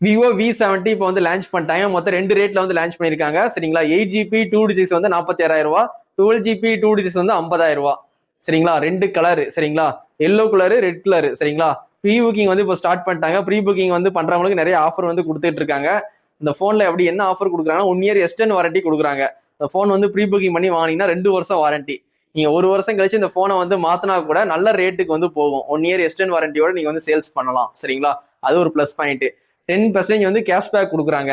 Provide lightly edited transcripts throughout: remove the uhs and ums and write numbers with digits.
Vivo V70 இப்போ வந்து launch பண்ணிட்டாங்க. மொத்தம் 2 ரேட்ல வந்து லான்ச் பண்ணிருக்காங்க சரிங்களா. 8GB 2 வந்து 46,000 ரூபா, 12GB 2 வந்து 50,000 ரூபா சரிங்களா. 2 கலர் சரிங்களா, எல்லோ கலரு ரெட் கலரு சரிங்களா. ப்ரீ புக்கிங் வந்து இப்போ ஸ்டார்ட் பண்ணிட்டாங்க. ப்ரீ புக்கிங் வந்து பண்றவங்களுக்கு நிறைய ஆஃபர் வந்து கொடுத்துட்டு இருக்காங்க. இந்த போன்ல எப்படி என்ன ஆஃபர் கொடுக்குறாங்கன்னா 1 இயர் எக்ஸ்டெண்ட் வாரண்டி கொடுக்குறாங்க. இந்த போன் வந்து ப்ரீ புக்கிங் பண்ணி வாங்கினீங்கன்னா 2 வருஷம் வாரண்டி. நீங்க 1 வருஷம் கழிச்சு இந்த போனை வந்து மாத்தினா கூட நல்ல ரேட்டுக்கு வந்து போகும். 1 இயர் எக்ஸ்டெண்ட் வாரண்டியோட நீங்க வந்து சேல்ஸ் பண்ணலாம் சரிங்களா. அது ஒரு பிளஸ் பாயிண்ட். 10% வந்து கேஷ்பேக் கொடுக்குறாங்க.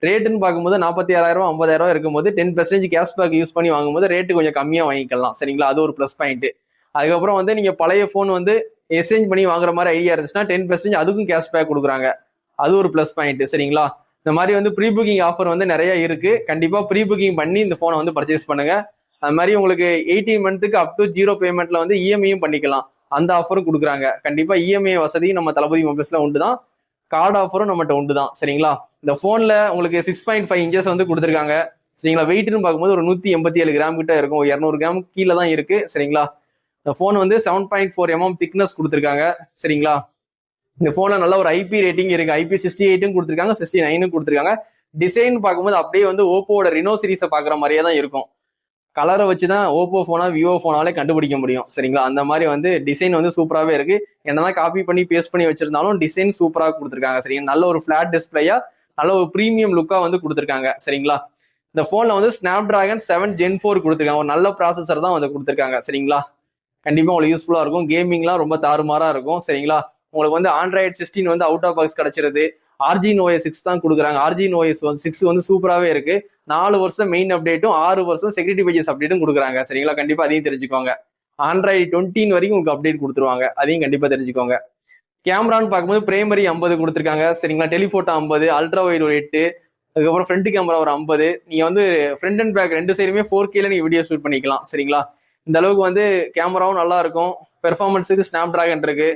ரேட்டுன்னு பார்க்கும்போது 46,000 50,000 இருக்கும்போது 10% கேஷ்பேக் யூஸ் பண்ணி வாங்கும்போது ரேட்டு கொஞ்சம் கம்மியா வாங்கிக்கலாம் சரிங்களா. அது ஒரு பிளஸ் பாயிண்ட். அதுக்கப்புறம் வந்து நீங்க பழைய போன் வந்து எக்ஸ்சேஞ்ச் பண்ணி வாங்குற மாதிரி ஐடியா இருந்துச்சுன்னா 10% அதுக்கும் கேஷ்பேக் கொடுக்குறாங்க. அது ஒரு பிளஸ் பாயிண்ட் சரிங்களா. இந்த மாதிரி வந்து ப்ரீ புக்கிங் ஆஃபர் வந்து நிறைய இருக்கு. கண்டிப்பா ப்ரீ புக்கிங் பண்ணி இந்த போனை வந்து பர்ச்சேஸ் பண்ணுங்க. அது மாதிரி உங்களுக்கு 18 மந்த்துக்கு அப் டு 0 பேமெண்ட்ல வந்து இஎம்ஐயும் பண்ணிக்கலாம். அந்த ஆஃபரும் கொடுக்குறாங்க. கண்டிப்பா இஎம்ஐ வசதி நம்ம தளபதி மொபைல்ஸ்ல உண்டுதான். கார்டு ஆஃபரும் நம்மகிட்ட உண்டுதான் சரிங்களா. இந்த போன்ல உங்களுக்கு 6.5 இன்ச்சஸ் வந்து கொடுத்துருக்காங்க சரிங்களா. வெயிட்னு பார்க்கும்போது ஒரு 187 கிராம் கிட்ட இருக்கும். 200 கிராம் கீழே தான் இருக்கு சரிங்களா. இந்த போன் வந்து 7.4 mm திக்னஸ் கொடுத்துருக்காங்க சரிங்களா. இந்த போன்ல நல்ல ஒரு ஐபி ரேட்டிங் இருக்கு. IP68 கொடுத்துருக்காங்க, 69 கொடுத்துருக்காங்க. டிசைன் பார்க்கும்போது அப்படியே வந்து ஓப்போட ரினோ சீரிஸை பாக்குற மாதிரியே தான் இருக்கும். கலரை வச்சுதான் ஓப்போ போனா விவோ போனாலே கண்டுபிடிக்க முடியும் சரிங்களா. அந்த மாதிரி வந்து டிசைன் வந்து சூப்பராகவே இருக்கு. என்னதான் காப்பி பண்ணி பேஸ்ட் பண்ணி வச்சிருந்தாலும் டிசைன் சூப்பராக கொடுத்துருக்காங்க சரிங்களா. நல்ல ஒரு ஃபிளாட் டிஸ்பிளேயா நல்ல ஒரு ப்ரீமியம் லுக்கா வந்து கொடுத்துருக்காங்க சரிங்களா. இந்த போன்ல வந்து ஸ்னாப் டிராகன் 7 Gen 4 கொடுத்துருக்காங்க. ஒரு நல்ல ப்ராசஸர் தான் வந்து கொடுத்துருக்காங்க சரிங்களா. கண்டிப்பா உங்களுக்கு யூஸ்ஃபுல்லா இருக்கும். கேமிங்லாம் ரொம்ப தாறுமாறா இருக்கும் சரிங்களா. உங்களுக்கு வந்து ஆண்ட்ராய்டு 16 வந்து அவுட் ஆஃப் பாக்ஸ் கிடைச்சிருது. Argene OS 6 தான் கொடுக்குறாங்க. Argene OS 6 வந்து சூப்பராகவே இருக்கு. 4 வருஷம் மெயின் அப்டேட்டும் 6 வருஷம் செக்யூரிட்டி பேஜஸ் அப்டேட்டும் கொடுக்குறாங்க சரிங்களா. கண்டிப்பா அதையும் தெரிஞ்சுக்கோங்க. ஆண்ட்ராய்டு 20 வரைக்கும் உங்களுக்கு அப்டேட் கொடுத்துருவாங்க. அதையும் கண்டிப்பா தெரிஞ்சுக்கோங்க. கேமரான்னு பார்க்கும்போது பிரைமரி 50 கொடுத்துருக்காங்க சரிங்களா. டெலிஃபோட்டோ 50, அல்ட்ரா வைட் ஒரு 8, அதுக்கப்புறம் ஃப்ரண்ட் கேமரா ஒரு 50. நீங்க வந்து ஃப்ரண்ட் அண்ட் பேக் 2 சைடுமே 4Kல நீங்க வீடியோ ஷூட் பண்ணிக்கலாம் சரிங்களா. இந்த அளவுக்கு வந்து கேமராவும் நல்லா இருக்கும். பெர்ஃபார்மன்ஸுக்கு ஸ்னாப் டிராகன் இருக்கு.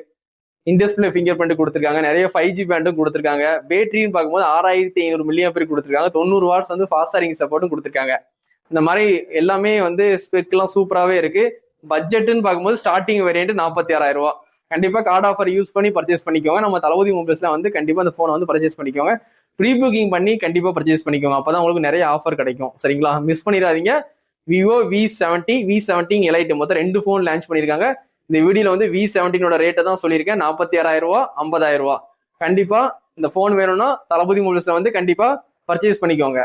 இன்டிஸ்பிளே ஃபிங்கர் பிரிண்ட் கொடுத்துருக்காங்க. நிறைய 5G பேண்டும் கொடுத்துருக்காங்க. பேட்டரின்னு பார்க்கும்போது 6500 mAh கொடுத்துருக்காங்க. 90 வாட்ஸ் வந்து ஃபாஸ்ட் சார்ஜிங் சப்போர்ட்டும் கொடுத்துருக்காங்க. இந்த மாதிரி எல்லாமே வந்து ஸ்பெக்லாம் சூப்பராகவே இருக்கு. பட்ஜெட்னு பார்க்கும்போது ஸ்டார்டிங் வேரியன்ட் 46,000 ரூபா. கண்டிப்பா கார்டு ஆஃபர் யூஸ் பண்ணி பர்ச்சேஸ் பண்ணிக்கோங்க. நம்ம தளபதி மொபைல்ஸ்ல வந்து கண்டிப்பா அந்த போனை வந்து பர்ச்சேஸ் பண்ணிக்கோங்க. ப்ரீ புக்கிங் பண்ணி கண்டிப்பா பர்ச்சேஸ் பண்ணிக்கோங்க. அப்பதான் உங்களுக்கு நிறைய ஆஃபர் கிடைக்கும் சரிங்களா. மிஸ் பண்ணிடாதீங்க. விவோ V70 எலைட் மொத்தம் 2 போன் லான்ச் பண்ணிருக்காங்க. இந்த வீடியோல வந்து V70 ரேட்டை தான் சொல்லியிருக்கேன். 46,000 ரூபா, 50,000 ரூபா. கண்டிப்பா இந்த போன் வேணும்னா தளபதி மொபைல்ஸ்ல வந்து கண்டிப்பா பர்ச்சேஸ் பண்ணிக்கோங்க.